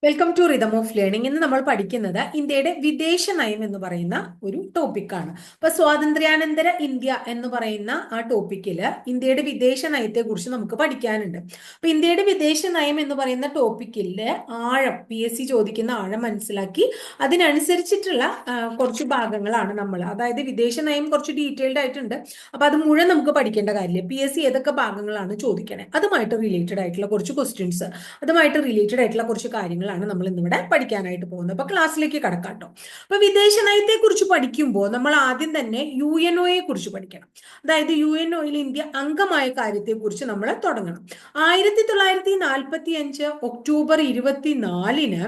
Welcome to rhythm of learning. ഇന്ന് നമ്മൾ പഠിക്കുന്നത് ഇന്ത്യയുടെ വിദേശ നയം എന്ന് പറയുന്ന ഒരു ടോപ്പിക്കാണ്. അപ്പൊ സ്വാതന്ത്ര്യാനന്തര ഇന്ത്യ എന്ന് പറയുന്ന ആ ടോപ്പിക്കില് ഇന്ത്യയുടെ വിദേശ നയത്തെ കുറിച്ച് നമുക്ക് പഠിക്കാനുണ്ട്. അപ്പൊ ഇന്ത്യയുടെ വിദേശ നയം എന്ന് പറയുന്ന ടോപ്പിക്കില് ആഴം PSC ചോദിക്കുന്ന ആഴം മനസ്സിലാക്കി അതിനനുസരിച്ചിട്ടുള്ള കുറച്ച് ഭാഗങ്ങളാണ് നമ്മൾ, അതായത് വിദേശ നയം കുറച്ച് ഡീറ്റെയിൽഡ് ആയിട്ടുണ്ട്. അപ്പൊ അത് മുഴുവൻ നമുക്ക് പഠിക്കേണ്ട കാര്യമില്ല. PSC ഏതൊക്കെ ഭാഗങ്ങളാണ് ചോദിക്കണേ അതുമായിട്ട് റിലേറ്റഡ് ആയിട്ടുള്ള കുറച്ച് ക്വസ്റ്റ്യൻസ്, അതുമായിട്ട് റിലേറ്റഡ് ആയിട്ടുള്ള കുറച്ച് കാര്യങ്ങളാണ് നമ്മൾ ഇന്നിവിടെ പഠിക്കാനായിട്ട് പോകുന്നത്. അപ്പൊ ക്ലാസ്സിലേക്ക് കടക്കാട്ടോ. അപ്പൊ വിദേശ നയത്തെ കുറിച്ച് പഠിക്കുമ്പോൾ നമ്മൾ ആദ്യം തന്നെ UNO കുറിച്ച് പഠിക്കണം. അതായത് UNO ഇന്ത്യ അംഗമായ കാര്യത്തെ കുറിച്ച് നമ്മൾ തുടങ്ങണം. 1945 ഒക്ടോബർ 24-ന്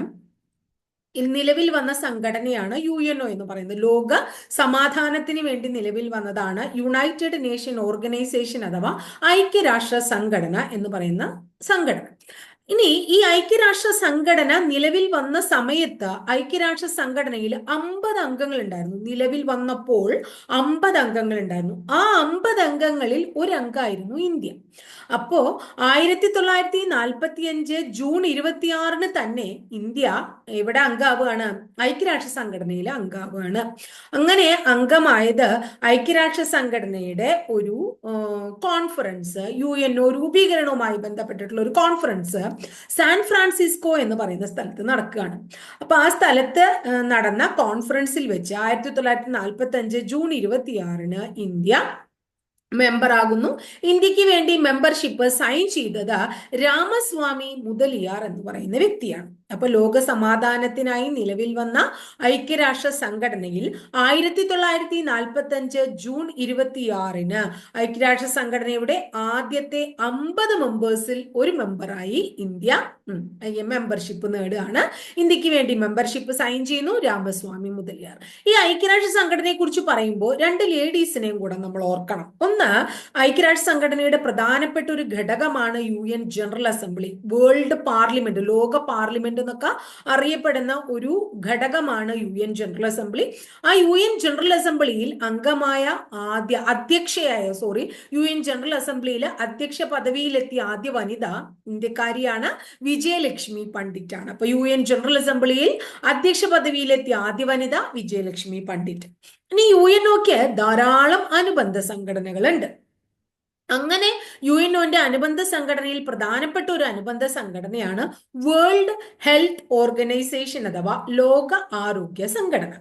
നിലവിൽ വന്ന സംഘടനയാണ് UNO എന്ന് പറയുന്നത്. ലോക സമാധാനത്തിന് വേണ്ടി നിലവിൽ വന്നതാണ് യുണൈറ്റഡ് നേഷൻ ഓർഗനൈസേഷൻ അഥവാ ഐക്യരാഷ്ട്ര സംഘടന എന്ന് പറയുന്ന സംഘടന. ഇനി ഈ ഐക്യരാഷ്ട്ര സംഘടന നിലവിൽ വന്ന സമയത്ത് ഐക്യരാഷ്ട്ര സംഘടനയിൽ 50 അംഗങ്ങൾ ഉണ്ടായിരുന്നു. നിലവിൽ വന്നപ്പോൾ 50 അംഗങ്ങൾ ഉണ്ടായിരുന്നു. ആ 50 അംഗങ്ങളിൽ ഒരു അംഗമായിരുന്നു ഇന്ത്യ. അപ്പോ 1945 ജൂൺ 26-ന് തന്നെ ഇന്ത്യ ഇവിടെ അംഗമാവുകയാണ്, ഐക്യരാഷ്ട്ര സംഘടനയിലെ അംഗമാവുകയാണ്. അങ്ങനെ അംഗമായത് ഐക്യരാഷ്ട്ര സംഘടനയുടെ ഒരു കോൺഫറൻസ്, UNO രൂപീകരണവുമായി ബന്ധപ്പെട്ടിട്ടുള്ള ഒരു കോൺഫറൻസ് സാൻ ഫ്രാൻസിസ്കോ എന്ന് പറയുന്ന സ്ഥലത്ത് നടക്കുകയാണ്. അപ്പൊ ആ സ്ഥലത്ത് നടന്ന കോൺഫറൻസിൽ വെച്ച് 1945 ജൂൺ 26-ന് ഇന്ത്യ മെമ്പർ ആകുന്നു. ഇന്ത്യക്ക് വേണ്ടി മെമ്പർഷിപ്പ് സൈൻ ചെയ്തത് രാമസ്വാമി മുതലിയാർ എന്ന് പറയുന്ന വ്യക്തിയാണ്. അപ്പൊ ലോക സമാധാനത്തിനായി നിലവിൽ വന്ന ഐക്യരാഷ്ട്ര സംഘടനയിൽ 1945 ജൂൺ 26-ന് ഐക്യരാഷ്ട്ര സംഘടനയുടെ ആദ്യത്തെ 50 മെമ്പേഴ്സിൽ ഒരു മെമ്പറായി ഇന്ത്യ മെമ്പർഷിപ്പ് നേടുകയാണ്. ഇന്ത്യക്ക് വേണ്ടി മെമ്പർഷിപ്പ് സൈൻ ചെയ്യുന്നു രാമസ്വാമി മുതലിയാർ. ഈ ഐക്യരാഷ്ട്ര സംഘടനയെ കുറിച്ച് പറയുമ്പോൾ രണ്ട് ലേഡീസിനെയും കൂടെ നമ്മൾ ഓർക്കണം. ഒന്ന്, ഐക്യരാഷ്ട്ര സംഘടനയുടെ പ്രധാനപ്പെട്ട ഒരു ഘടകമാണ് UN general assembly. World parliament, ലോക പാർലമെന്റ് എന്നൊക്കെ അറിയപ്പെടുന്ന ഒരു ഘടകമാണ് UN ജനറൽ അസംബ്ലി. ആ UN ജനറൽ അസംബ്ലിയിൽ അംഗമായ UN ജനറൽ അസംബ്ലിയിൽ അധ്യക്ഷ പദവിയിലെത്തിയ ആദ്യ വനിത ഇന്ത്യക്കാരിയാണ്, വിജയലക്ഷ്മി പണ്ഡിറ്റ് ആണ്. അപ്പൊ UN ജനറൽ അസംബ്ലിയിൽ അധ്യക്ഷ പദവിയിലെത്തിയ ആദ്യ വനിത വിജയലക്ഷ്മി പണ്ഡിറ്റ്. ഇനി UNOക്ക് ധാരാളം അനുബന്ധ സംഘടനകളുണ്ട്. അങ്ങനെ UNOന്റെ അനുബന്ധ സംഘടനയിൽ പ്രധാനപ്പെട്ട ഒരു അനുബന്ധ സംഘടനയാണ് വേൾഡ് ഹെൽത്ത് ഓർഗനൈസേഷൻ അഥവാ ലോക ആരോഗ്യ സംഘടന.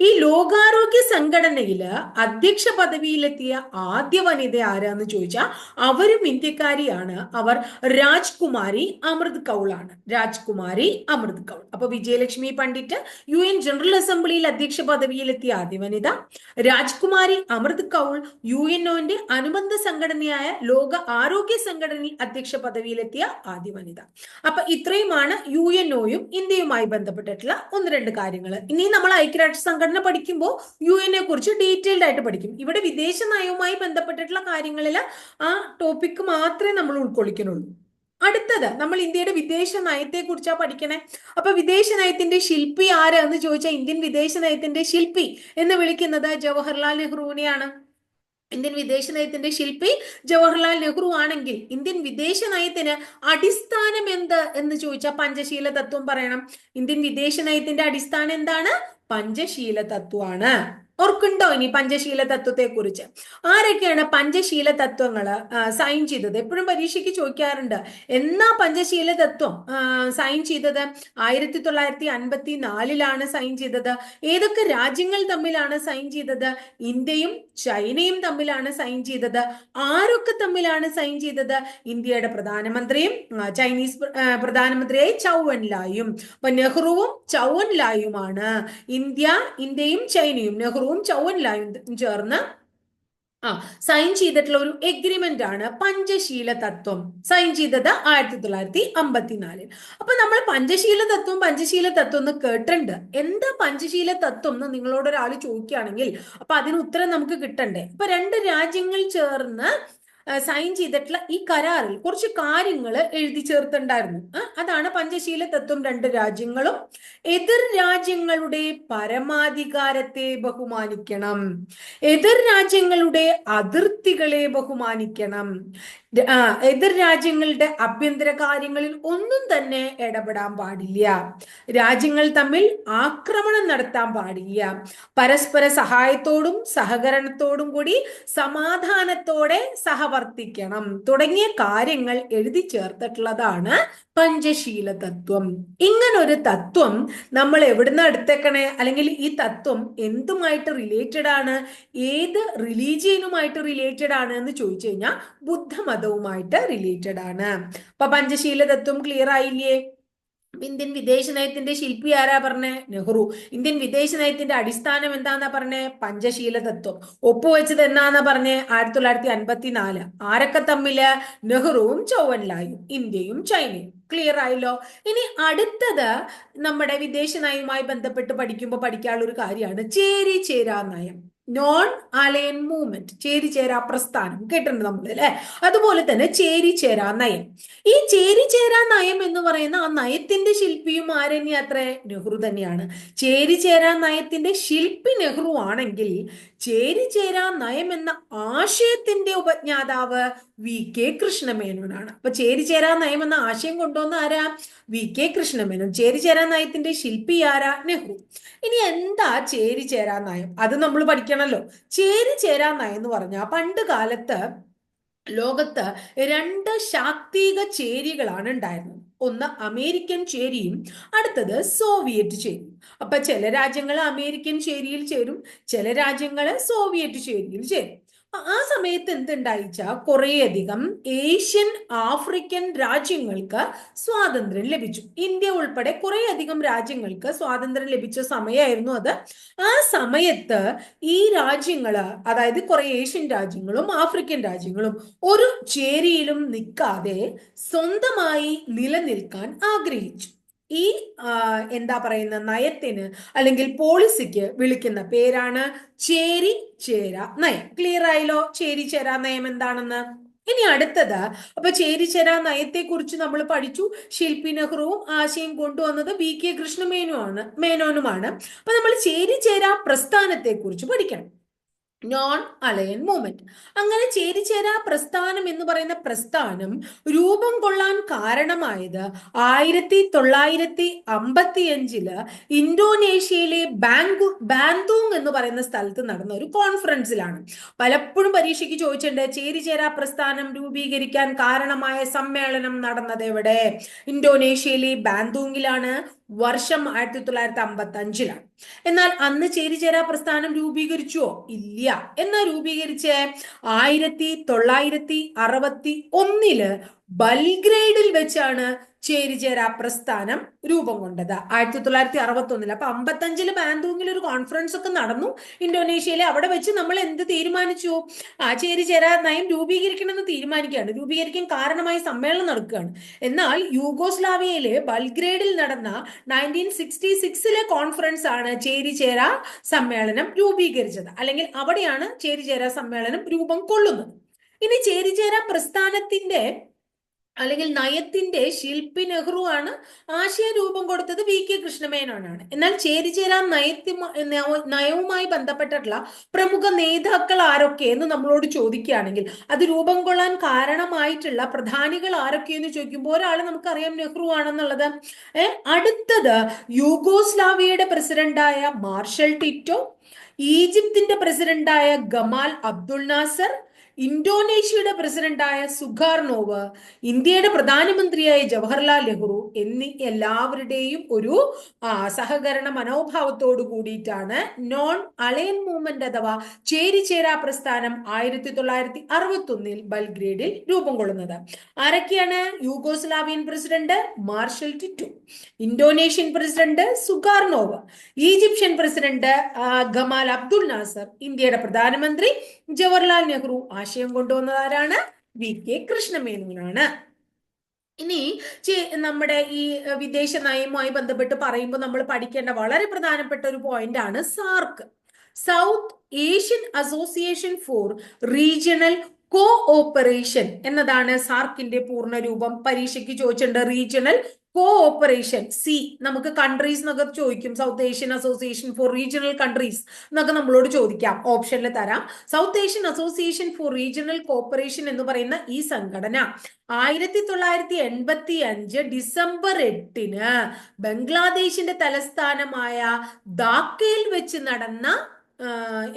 ഈ ലോകാരോഗ്യ സംഘടനയില് അധ്യക്ഷ പദവിയിലെത്തിയ ആദ്യ വനിത ആരാന്ന് ചോദിച്ചാൽ അവരും ഇന്ത്യക്കാരിയാണ്. അവർ രാജ്കുമാരി അമൃത് കൗൾ ആണ്. രാജ്കുമാരി അമൃത് കൗൾ. അപ്പൊ വിജയലക്ഷ്മി പണ്ഡിറ്റ് UN ജനറൽ അസംബ്ലിയിൽ അധ്യക്ഷ പദവിയിലെത്തിയ ആദ്യ വനിത, രാജ്കുമാരി അമൃത് കൗൾ UNOന്റെ അനുബന്ധ സംഘടനയായ ലോക ആരോഗ്യ സംഘടനയിൽ അധ്യക്ഷ പദവിയിലെത്തിയ ആദ്യ വനിത. അപ്പൊ ഇത്രയുമാണ് UNOയും ഇന്ത്യയുമായി ബന്ധപ്പെട്ടിട്ടുള്ള ഒന്ന് രണ്ട് കാര്യങ്ങൾ. ഇനി നമ്മൾ ഐക്യരാഷ്ട്ര സംഘടന പഠിക്കുമ്പോൾ UNO കുറിച്ച് ഡീറ്റെയിൽഡ് ആയിട്ട് പഠിക്കും. ഇവിടെ വിദേശ നയവുമായി ബന്ധപ്പെട്ടിട്ടുള്ള കാര്യങ്ങളിൽ ആ ടോപ്പിക് മാത്രമേ നമ്മൾ ഉൾക്കൊള്ളിക്കുന്നുള്ളൂ. അടുത്തത് നമ്മൾ ഇന്ത്യയുടെ വിദേശ നയത്തെ കുറിച്ചാ പഠിക്കണേ. അപ്പൊ വിദേശ നയത്തിന്റെ ശില്പി ആരാന്ന് ചോദിച്ചാൽ ഇന്ത്യൻ വിദേശ നയത്തിന്റെ ശില്പി എന്ന് വിളിക്കുന്നത് ജവഹർലാൽ നെഹ്റുവിനെയാണ്. ഇന്ത്യൻ വിദേശ നയത്തിന്റെ ശില്പി ജവഹർലാൽ നെഹ്റു ആണെങ്കിൽ ഇന്ത്യൻ വിദേശ നയത്തിന് അടിസ്ഥാനം എന്ത് എന്ന് ചോദിച്ചാൽ പഞ്ചശീല തത്വം പറയണം. ഇന്ത്യൻ വിദേശ നയത്തിന്റെ അടിസ്ഥാനം എന്താണ്? പഞ്ചശീല തത്വമാണ്. ഓർക്കുണ്ടോ ഇനി പഞ്ചശീല തത്വത്തെ കുറിച്ച്? ആരൊക്കെയാണ് പഞ്ചശീല തത്വങ്ങള് സൈൻ ചെയ്തത്? എപ്പോഴും പരീക്ഷയ്ക്ക് ചോദിക്കാറുണ്ട്, എന്നാ പഞ്ചശീല തത്വം സൈൻ ചെയ്തത്? 1954-ലാണ് സൈൻ ചെയ്തത്. ഏതൊക്കെ രാജ്യങ്ങൾ തമ്മിലാണ് സൈൻ ചെയ്തത്? ഇന്ത്യയും ചൈനയും തമ്മിലാണ് സൈൻ ചെയ്തത്. ആരൊക്കെ തമ്മിലാണ് സൈൻ ചെയ്തത്? ഇന്ത്യയുടെ പ്രധാനമന്ത്രിയും ചൈനീസ് പ്രധാനമന്ത്രിയായി ചൗ എൻ ലായും. അപ്പൊ നെഹ്റുവും ചൗ എൻ ലായുമാണ് ഇന്ത്യയും ചൈനയും നെഹ്റുവും ചൗ എൻ ലായും ചേർന്ന് സൈൻ ചെയ്തിട്ടുള്ള ഒരു എഗ്രിമെന്റ് ആണ് പഞ്ചശീല തത്വം. സൈൻ ചെയ്തത് 1954. അപ്പൊ നമ്മൾ പഞ്ചശീല തത്വം എന്ന് കേട്ടിട്ടുണ്ട്. എന്താ പഞ്ചശീല തത്വം എന്ന് നിങ്ങളോട് ഒരാൾ ചോദിക്കുകയാണെങ്കിൽ അപ്പൊ അതിന് ഉത്തരം നമുക്ക് കിട്ടണ്ടേ? അപ്പൊ രണ്ട് രാജ്യങ്ങൾ ചേർന്ന് സൈൻ ചെയ്തിട്ടുള്ള ഈ കരാറിൽ കുറച്ച് കാര്യങ്ങൾ എഴുതി ചേർത്തിട്ടുണ്ടായിരുന്നു. അതാണ് പഞ്ചശീല തത്വം. രണ്ട് രാജ്യങ്ങളും എതിർ രാജ്യങ്ങളുടെ പരമാധികാരത്തെ ബഹുമാനിക്കണം, എതിർ രാജ്യങ്ങളുടെ അതിർത്തികളെ ബഹുമാനിക്കണം, എതിർ രാജ്യങ്ങളുടെ ആഭ്യന്തര കാര്യങ്ങളിൽ ഒന്നും തന്നെ ഇടപെടാൻ പാടില്ല, രാജ്യങ്ങൾ തമ്മിൽ ആക്രമണം നടത്താൻ പാടില്ല, പരസ്പര സഹായത്തോടും സഹകരണത്തോടും കൂടി സമാധാനത്തോടെ സഹവർത്തിക്കണം തുടങ്ങിയ കാര്യങ്ങൾ എഴുതി ചേർത്തിട്ടുള്ളതാണ് പഞ്ചശീല തത്വം. ഇങ്ങനൊരു തത്വം നമ്മൾ എവിടുന്ന് എടുത്തേക്കണേ, അല്ലെങ്കിൽ ഈ തത്വം എന്തുമായിട്ട് റിലേറ്റഡ് ആണ്, ഏത് റിലീജിയനുമായിട്ട് റിലേറ്റഡ് ആണ് എന്ന് ചോദിച്ചു കഴിഞ്ഞാൽ ബുദ്ധമതവുമായിട്ട് റിലേറ്റഡ് ആണ്. അപ്പൊ പഞ്ചശീല തത്വം ക്ലിയർ ആയില്ലേ? ഇന്ത്യൻ വിദേശ നയത്തിന്റെ ശില്പി ആരാ പറഞ്ഞേ? നെഹ്റു. ഇന്ത്യൻ വിദേശ നയത്തിന്റെ അടിസ്ഥാനം എന്താന്നാ പറഞ്ഞേ? പഞ്ചശീല തത്വം. ഒപ്പുവെച്ചത് എന്നാന്നാ പറഞ്ഞേ? 1954. ആരൊക്കെ തമ്മില്? നെഹ്റുവും ചൗവൻലായും, ഇന്ത്യയും ചൈനയും. ക്ലിയർ ആയല്ലോ? ഇനി അടുത്തത് നമ്മുടെ വിദേശ നയവുമായി ബന്ധപ്പെട്ട് പഠിക്കുമ്പോൾ പഠിക്കാനുള്ള ഒരു കാര്യമാണ് ചേരി ചേരാ നയം, നോൺ അലയൻ മൂവ്മെന്റ്, ചേരിചേരാ പ്രസ്ഥാനം. കേട്ടിട്ടുണ്ട് നമ്മൾ അല്ലെ? അതുപോലെ തന്നെ ചേരിചേരാ നയം. ഈ ചേരിചേരാ നയം എന്ന് പറയുന്ന ആ നയത്തിന്റെ ശില്പിയും ആരെന്നെ അത്രേ? നെഹ്റു തന്നെയാണ്. ചേരിചേരാ നയത്തിന്റെ ശില്പി നെഹ്റു ആണെങ്കിൽ ചേരിചേരാ നയം എന്ന ആശയത്തിന്റെ ഉപജ്ഞാതാവ് വി കെ കൃഷ്ണമേനോനാണ്. അപ്പൊ ചേരിചേരാ നയം എന്ന ആശയം കൊണ്ടുവന്ന ആരാ? V K Krishna Menon. ചേരിചേരാ നയത്തിന്റെ ശില്പി ആരാ? നെഹ്റു. ഇനി എന്താ ചേരിചേരാ നയം? അത് നമ്മൾ പഠിക്കണമല്ലോ. ചേരിചേരാ നയം എന്ന് പറഞ്ഞാൽ പണ്ട് കാലത്ത് ലോകത്ത് രണ്ട് ശാക്തിക ചേരികളാണ് ഉണ്ടായിരുന്നത്. ഒന്ന് അമേരിക്കൻ ചേരിയും അടുത്തത് സോവിയറ്റ് ചേരിയും. അപ്പൊ ചില രാജ്യങ്ങൾ അമേരിക്കൻ ചേരിയിൽ ചേരും, ചില രാജ്യങ്ങൾ സോവിയറ്റ് ചേരിയിൽ ചേരും. ആ സമയത്ത് എന്തുണ്ടായിച്ച കുറേയധികം ഏഷ്യൻ ആഫ്രിക്കൻ രാജ്യങ്ങൾക്ക് സ്വാതന്ത്ര്യം ലഭിച്ചു. ഇന്ത്യ ഉൾപ്പെടെ കുറേയധികം രാജ്യങ്ങൾക്ക് സ്വാതന്ത്ര്യം ലഭിച്ച സമയമായിരുന്നു അത്. ആ സമയത്ത് ഈ രാജ്യങ്ങള്, അതായത് കുറെ ഏഷ്യൻ രാജ്യങ്ങളും ആഫ്രിക്കൻ രാജ്യങ്ങളും ഒരു ചേരിയിലും നിൽക്കാതെ സ്വന്തമായി നിലനിൽക്കാൻ ആഗ്രഹിച്ചു. ഈ എന്താ പറയുന്ന നയത്തിന് അല്ലെങ്കിൽ പോളിസിക്ക് വിളിക്കുന്ന പേരാണ് ചേരി ചേരാ നയം. ക്ലിയർ ആയല്ലോ ചേരി ചേരാ നയം എന്താണെന്ന്? ഇനി അടുത്തത്, അപ്പൊ ചേരിചേരാ നയത്തെ കുറിച്ച് നമ്മൾ പഠിച്ചു. ശില്പി നെഹ്റുവും ആശയം കൊണ്ടുവന്നത് വി കെ മേനോനുമാണ്. അപ്പൊ നമ്മൾ ചേരിചേരാ പ്രസ്ഥാനത്തെ കുറിച്ച് പഠിക്കണം, നോൺ അലയൻ മൂവ്മെന്റ്. അങ്ങനെ ചേരിചേരാ പ്രസ്ഥാനം എന്ന് പറയുന്ന പ്രസ്ഥാനം രൂപം കൊള്ളാൻ കാരണമായത് 1955 ഇന്തോനേഷ്യയിലെ ബാന്തൂങ് എന്ന് പറയുന്ന സ്ഥലത്ത് നടന്ന ഒരു കോൺഫറൻസിലാണ്. പലപ്പോഴും പരീക്ഷയ്ക്ക് ചോദിച്ചിട്ടുണ്ട് ചേരിചേരാ പ്രസ്ഥാനം രൂപീകരിക്കാൻ കാരണമായ സമ്മേളനം നടന്നത് എവിടെ? ഇന്തോനേഷ്യയിലെ ബാന്തൂങ്ങിലാണ്. വർഷം 1955. എന്നാൽ അന്ന് ചേരിചേരാ പ്രസ്ഥാനം രൂപീകരിച്ചോ? ഇല്ല. എന്നാ രൂപീകരിച്ച് 1961 ബൽഗ്രേഡിൽ വെച്ചാണ് ചേരിചേരാ പ്രസ്ഥാനം രൂപം കൊണ്ടത്. 1961. അപ്പൊ 55 ബാന്തൂങ്ങിൽ ഒരു കോൺഫറൻസ് ഒക്കെ നടന്നു ഇന്തോനേഷ്യയിലെ. അവിടെ വെച്ച് നമ്മൾ എന്ത് തീരുമാനിച്ചു? ചേരിചേരാ നയം രൂപീകരിക്കണമെന്ന് തീരുമാനിക്കുകയാണ്. രൂപീകരിക്കാൻ കാരണമായ സമ്മേളനം നടക്കുകയാണ്. എന്നാൽ യൂഗോസ്ലാവിയയിലെ ബൽഗ്രേഡിൽ നടന്ന 1966 കോൺഫറൻസ് ആണ് ചേരിചേരാ സമ്മേളനം രൂപീകരിച്ചത്, അല്ലെങ്കിൽ അവിടെയാണ് ചേരിചേരാ സമ്മേളനം രൂപം കൊള്ളുന്നത്. ഇനി ചേരിചേരാ പ്രസ്ഥാനത്തിന്റെ അല്ലെങ്കിൽ നയത്തിന്റെ ശില്പി നെഹ്റു ആണ്, ആശയ രൂപം കൊടുത്തത് വി കെ കൃഷ്ണമേനോനാണ്. എന്നാൽ ചേരിചേരാ നയവുമായി ബന്ധപ്പെട്ടിട്ടുള്ള പ്രമുഖ നേതാക്കൾ ആരൊക്കെ എന്ന് നമ്മളോട് ചോദിക്കുകയാണെങ്കിൽ, അത് രൂപം കൊള്ളാൻ കാരണമായിട്ടുള്ള പ്രധാനികൾ ആരൊക്കെയെന്ന് ചോദിക്കുമ്പോൾ ഒരാൾ നമുക്കറിയാം നെഹ്റു ആണെന്നുള്ളത്. അടുത്തത് യൂഗോസ്ലാവിയയുടെ പ്രസിഡന്റായ മാർഷൽ ടിറ്റോ, ഈജിപ്തിന്റെ പ്രസിഡന്റായ ഗമാൽ അബ്ദുൾ നാസർ, ഇന്തോനേഷ്യയുടെ പ്രസിഡന്റായ സുഗാർണോവ്, ഇന്ത്യയുടെ പ്രധാനമന്ത്രിയായ ജവഹർലാൽ നെഹ്റു എന്നീ എല്ലാവരുടെയും ഒരു സഹകരണ മനോഭാവത്തോടു കൂടിയിട്ടാണ് നോൺ അലയൻ മൂവ്മെന്റ് അഥവാ ചേരിചേരാ പ്രസ്ഥാനം 1961 ബൽഗ്രേഡിൽ രൂപം കൊള്ളുന്നത്. ആരൊക്കെയാണ്? Yugoslavian president Marshal Tito, Indonesian president Sukarno, Egyptian president Gamal Abdel Nasser, ഇന്ത്യയുടെ പ്രധാനമന്ത്രി ജവഹർലാൽ നെഹ്റു. ആശയം കൊണ്ടുവന്നത് ആരാണ്? വി കെ കൃഷ്ണമേനോനാണ്. ഇനി നമ്മുടെ ഈ വിദേശ നയവുമായി ബന്ധപ്പെട്ട് പറയുമ്പോൾ നമ്മൾ പഠിക്കേണ്ട വളരെ പ്രധാനപ്പെട്ട ഒരു പോയിന്റ് ആണ് SAARC, South Asian Association for Regional cooperation എന്നതാണ് സാർക്കിന്റെ പൂർണ്ണരൂപം. പരീക്ഷയ്ക്ക് ചോദിച്ചിട്ടുണ്ട്. Regional cooperation. സി, നമുക്ക് കൺട്രീസ് എന്നൊക്കെ ചോദിക്കും. South Asian Association for Regional countries എന്നൊക്കെ നമ്മളോട് ചോദിക്കാം. ഓപ്ഷനിൽ തരാം. South Asian Association for Regional Cooperation എന്ന് പറയുന്ന ഈ സംഘടന 1985 ഡിസംബർ 8 ബംഗ്ലാദേശിന്റെ തലസ്ഥാനമായ ധാക്കയിൽ വെച്ച് നടന്ന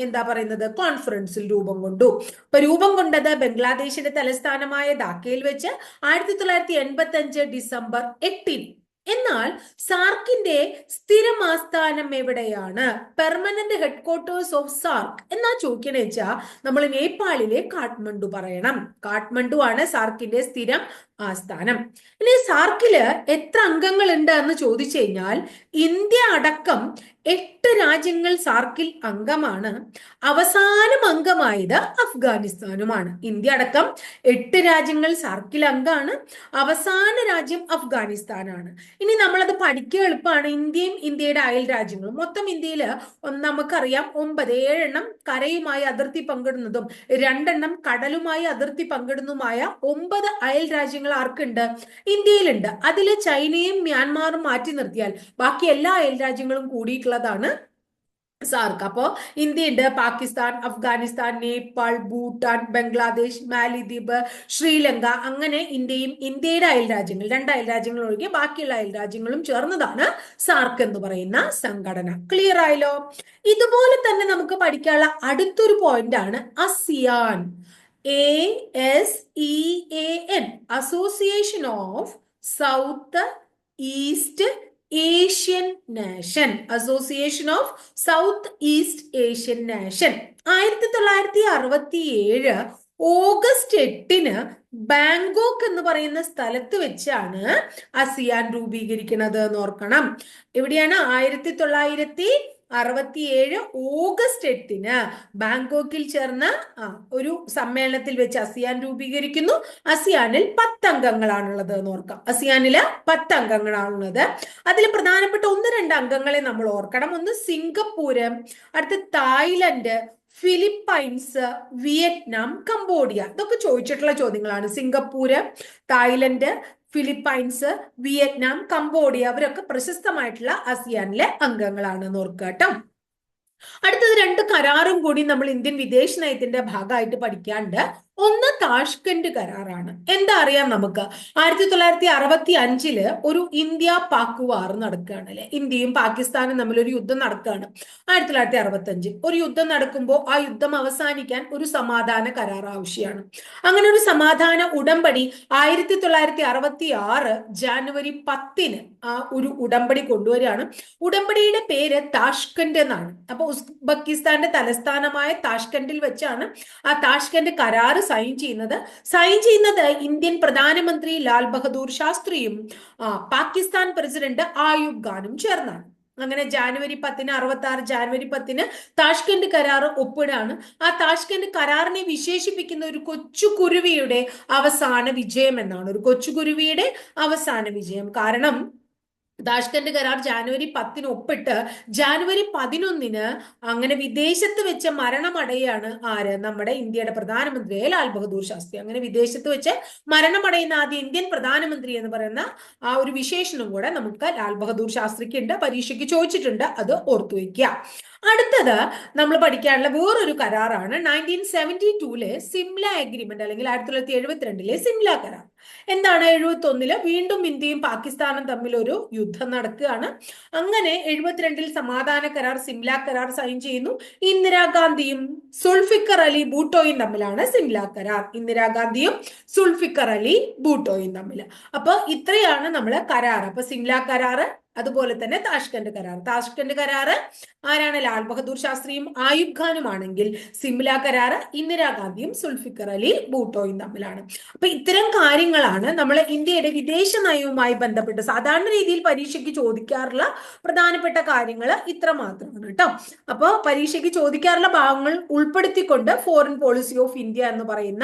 എന്താ പറയുന്നത് കോൺഫറൻസിൽ രൂപം കൊണ്ടു. ഇപ്പൊ രൂപം കൊണ്ടത് ബംഗ്ലാദേശിന്റെ തലസ്ഥാനമായ ധാക്കയിൽ വെച്ച് 1985 ഡിസംബർ 8. എന്നാൽ സാർക്കിന്റെ സ്ഥിരം ആസ്ഥാനം എവിടെയാണ്? പെർമനന്റ് ഹെഡ്ക്വാർട്ടേഴ്സ് ഓഫ് സാർക്ക് എന്നാ ചോദിക്കണ വെച്ചാൽ നമ്മൾ നേപ്പാളിലെ കാഠ്മണ്ഡു പറയണം. കാഠ്മണ്ഡു ആണ് സാർക്കിന്റെ സ്ഥിരം ആസ്ഥാനം. ഇനി സാർക്കില് എത്ര അംഗങ്ങൾ ഉണ്ട് എന്ന് ചോദിച്ചു കഴിഞ്ഞാൽ ഇന്ത്യ അടക്കം 8 രാജ്യങ്ങൾ സാർക്കിൽ അംഗമാണ്. അവസാനം അംഗമായത് അഫ്ഗാനിസ്ഥാനുമാണ്. ഇന്ത്യ അടക്കം 8 രാജ്യങ്ങൾ സാർക്കിൽ അംഗമാണ്. അവസാന രാജ്യം അഫ്ഗാനിസ്ഥാനാണ്. ഇനി നമ്മളത് പഠിക്കുക എളുപ്പമാണ്. ഇന്ത്യയും ഇന്ത്യയുടെ അയൽ രാജ്യങ്ങളും മൊത്തം ഇന്ത്യയിൽ നമുക്കറിയാം 7 കരയുമായി അതിർത്തി പങ്കിടുന്നതും 2 കടലുമായി അതിർത്തി പങ്കിടുന്നതുമായ 9 അയൽ രാജ്യങ്ങൾ ആർക്കുണ്ട്? ഇന്ത്യയിലുണ്ട്. അതില് ചൈനയും മ്യാൻമാറും മാറ്റി നിർത്തിയാൽ ബാക്കി എല്ലാ അയൽ രാജ്യങ്ങളും കൂടിയിട്ടുള്ളതാണ് സാർക്ക്. അപ്പോ ഇന്ത്യയുണ്ട്, പാകിസ്ഥാൻ, അഫ്ഗാനിസ്ഥാൻ, നേപ്പാൾ, ഭൂട്ടാൻ, ബംഗ്ലാദേശ്, മാലിദ്വീപ്, ശ്രീലങ്ക, അങ്ങനെ ഇന്ത്യയും ഇന്ത്യയുടെ അയൽ രാജ്യങ്ങൾ 2 അയൽ രാജ്യങ്ങൾ ഒഴികെ ബാക്കിയുള്ള അയൽ രാജ്യങ്ങളും ചേർന്നതാണ് സാർക്ക് എന്ന് പറയുന്ന സംഘടന. ക്ലിയർ ആയല്ലോ? ഇതുപോലെ തന്നെ നമുക്ക് പഠിക്കാനുള്ള അടുത്തൊരു പോയിന്റ് ആണ് ASEAN. ASEAN, association of south east Asian nation. Association of south east Asian nation 1967 August 8 Bangkok എന്ന് പറയുന്ന സ്ഥലത്ത് വെച്ചാണ് ASEAN രൂപീകരിക്കുന്നത് എന്ന് ഓർക്കണം. എവിടെയാണ്? 1967 ഓഗസ്റ്റ് 8 ബാങ്കോക്കിൽ ചേർന്ന ഒരു സമ്മേളനത്തിൽ വെച്ച് ASEAN രൂപീകരിക്കുന്നു. ASEANിൽ 10 അംഗങ്ങളാണുള്ളത് എന്ന് ഓർക്കാം. ASEANില് 10 അംഗങ്ങളാണുള്ളത്. അതിൽ പ്രധാനപ്പെട്ട 1-2 അംഗങ്ങളെ നമ്മൾ ഓർക്കണം. ഒന്ന് സിംഗപ്പൂര്, അടുത്ത് തായ്ലൻഡ്, ഫിലിപ്പൈൻസ്, വിയറ്റ്നാം, കംബോഡിയ. ഇതൊക്കെ ചോദിച്ചിട്ടുള്ള ചോദ്യങ്ങളാണ്. Singapore, Thailand, Philippines, Vietnam, Cambodia അവരൊക്കെ പ്രശസ്തമായിട്ടുള്ള ASEANിലെ അംഗങ്ങളാണെന്ന് ഓർക്കുക കേട്ടോ. അടുത്തത് 2 കരാറും കൂടി നമ്മൾ ഇന്ത്യൻ വിദേശ നയത്തിന്റെ ഭാഗമായിട്ട് പഠിക്കാണ്ട്. ഒന്ന് താഷ്കന്റ് കരാറാണ്. എന്താ അറിയാം നമുക്ക്? 1965 ഒരു ഇന്ത്യ പാക് വാർ നടക്കുകയാണ് അല്ലെ. ഇന്ത്യയും പാകിസ്ഥാനും തമ്മിൽ ഒരു യുദ്ധം നടക്കുകയാണ് 1965. ഒരു യുദ്ധം നടക്കുമ്പോൾ ആ യുദ്ധം അവസാനിക്കാൻ ഒരു സമാധാന കരാർ ആവശ്യമാണ്. അങ്ങനെ ഒരു സമാധാന ഉടമ്പടി 1966 ജനുവരി 10 ആ ഒരു ഉടമ്പടി കൊണ്ടുവരികയാണ്. ഉടമ്പടിയുടെ പേര് താഷ്കന്റ് എന്നാണ്. അപ്പൊ ഉസ്ബെക്കിസ്ഥാന്റെ തലസ്ഥാനമായ താഷ്കന്റിൽ വെച്ചാണ് ആ താഷ്കന്റ് കരാർ സൈൻ ചെയ്യുന്നത് ഇന്ത്യൻ പ്രധാനമന്ത്രി ലാൽ ബഹദൂർ ശാസ്ത്രിയും പാകിസ്ഥാൻ പ്രസിഡന്റ് ആയൂബ് ഖാനും ചേർന്നാണ്. അങ്ങനെ ജനുവരി 10 66 ജനുവരി 10 താഷ്കന്റ് കരാർ ഒപ്പിടാണ്. ആ താഷ്കന്റ് കരാറിനെ വിശേഷിപ്പിക്കുന്ന ഒരു കൊച്ചുകുരുവിയുടെ അവസാന വിജയം എന്നാണ്. ഒരു കൊച്ചുകുരുവിയുടെ അവസാന വിജയം. കാരണം താഷ്കന്റ് കരാർ ജനുവരി 10 ഒപ്പിട്ട് ജനുവരി 11 അങ്ങനെ വിദേശത്ത് വെച്ച് മരണമടയാണ് ആര്? നമ്മുടെ ഇന്ത്യയുടെ പ്രധാനമന്ത്രി ലാൽ ബഹദൂർ ശാസ്ത്രി. അങ്ങനെ വിദേശത്ത് വെച്ച് മരണമടയുന്ന ആദ്യ ഇന്ത്യൻ പ്രധാനമന്ത്രി എന്ന് പറയുന്ന ആ ഒരു വിശേഷണം കൂടെ നമുക്ക് ലാൽ ബഹദൂർ ശാസ്ത്രിക്ക് ഉണ്ട്. പരീക്ഷയ്ക്ക് ചോദിച്ചിട്ടുണ്ട്. അത് ഓർത്തു വയ്ക്കുക. അടുത്തത് നമ്മൾ പഠിക്കാനുള്ള വേറൊരു കരാറാണ് 1972 സിംല അഗ്രിമെന്റ് അല്ലെങ്കിൽ 1972 സിംല കരാർ. എന്താണ്? 71 വീണ്ടും ഇന്ത്യയും പാകിസ്ഥാനും തമ്മിൽ ഒരു യുദ്ധം നടക്കുകയാണ്. അങ്ങനെ 72 സമാധാന കരാർ സിംല കരാർ സൈൻ ചെയ്യുന്നു. ഇന്ദിരാഗാന്ധിയും സുൾഫിക്കർ അലി ഭൂട്ടോയും തമ്മിലാണ് സിംല കരാർ. ഇന്ദിരാഗാന്ധിയും സുൾഫിക്കർ അലി ഭൂട്ടോയും തമ്മിൽ. അപ്പൊ ഇത്രയാണ് നമ്മള് കരാർ. അപ്പൊ സിംല കരാറ്, അതുപോലെ തന്നെ താഷ്കന്റ് കരാർ. താഷ്കന്റ് കരാറ് ആരാണ്? ലാൽ ബഹദൂർ ശാസ്ത്രിയും ആയൂബ് ഖാനും ആണെങ്കിൽ സിംല കരാറ് ഇന്ദിരാഗാന്ധിയും സുൾഫിക്കർ അലി ഭൂട്ടോയും തമ്മിലാണ്. അപ്പൊ ഇത്തരം കാര്യങ്ങളാണ് നമ്മൾ ഇന്ത്യയുടെ വിദേശ നയവുമായി ബന്ധപ്പെട്ട് സാധാരണ രീതിയിൽ പരീക്ഷയ്ക്ക് ചോദിക്കാറുള്ള പ്രധാനപ്പെട്ട കാര്യങ്ങൾ. ഇത്ര മാത്രമാണ് കേട്ടോ. അപ്പൊ പരീക്ഷയ്ക്ക് ചോദിക്കാറുള്ള ഭാഗങ്ങൾ ഉൾപ്പെടുത്തിക്കൊണ്ട് ഫോറിൻ പോളിസി ഓഫ് ഇന്ത്യ എന്ന് പറയുന്ന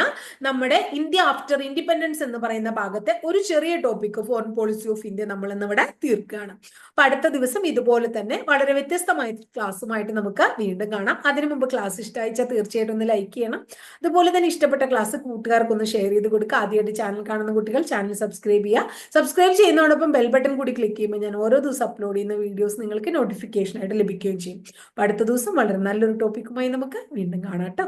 നമ്മുടെ ഇന്ത്യ ആഫ്റ്റർ ഇൻഡിപെൻഡൻസ് എന്ന് പറയുന്ന ഭാഗത്തെ ഒരു ചെറിയ topic foreign policy of India നമ്മൾ ഇന്നിവിടെ തീർക്കുകയാണ്. അപ്പൊ അടുത്ത ദിവസം ഇതുപോലെ തന്നെ വളരെ വ്യത്യസ്തമായ ക്ലാസ്സുമായിട്ട് നമുക്ക് വീണ്ടും കാണാം. അതിനു മുമ്പ് ക്ലാസ് ഇഷ്ടമായിച്ചാൽ തീർച്ചയായിട്ടും ഒന്ന് ലൈക്ക് ചെയ്യണം. അതുപോലെ തന്നെ ഇഷ്ടപ്പെട്ട ക്ലാസ് കൂട്ടുകാർക്കൊന്ന് ഷെയർ ചെയ്ത് കൊടുക്കുക. ആദ്യമായിട്ട് ചാനൽ കാണുന്ന കുട്ടികൾ ചാനൽ സബ്സ്ക്രൈബ് ചെയ്യുക. സബ്സ്ക്രൈബ് ചെയ്യുന്നതോടൊപ്പം ബെൽ ബട്ടൺ കൂടി ക്ലിക്ക് ചെയ്യുമ്പോൾ ഞാൻ ഓരോ ദിവസം അപ്ലോഡ് ചെയ്യുന്ന വീഡിയോസ് നിങ്ങൾക്ക് നോട്ടിഫിക്കേഷൻ ആയിട്ട് ലഭിക്കുകയും ചെയ്യും. അപ്പൊ അടുത്ത ദിവസം വളരെ നല്ലൊരു ടോപ്പിക്കുമായി നമുക്ക് വീണ്ടും കാണാം കേട്ടോ.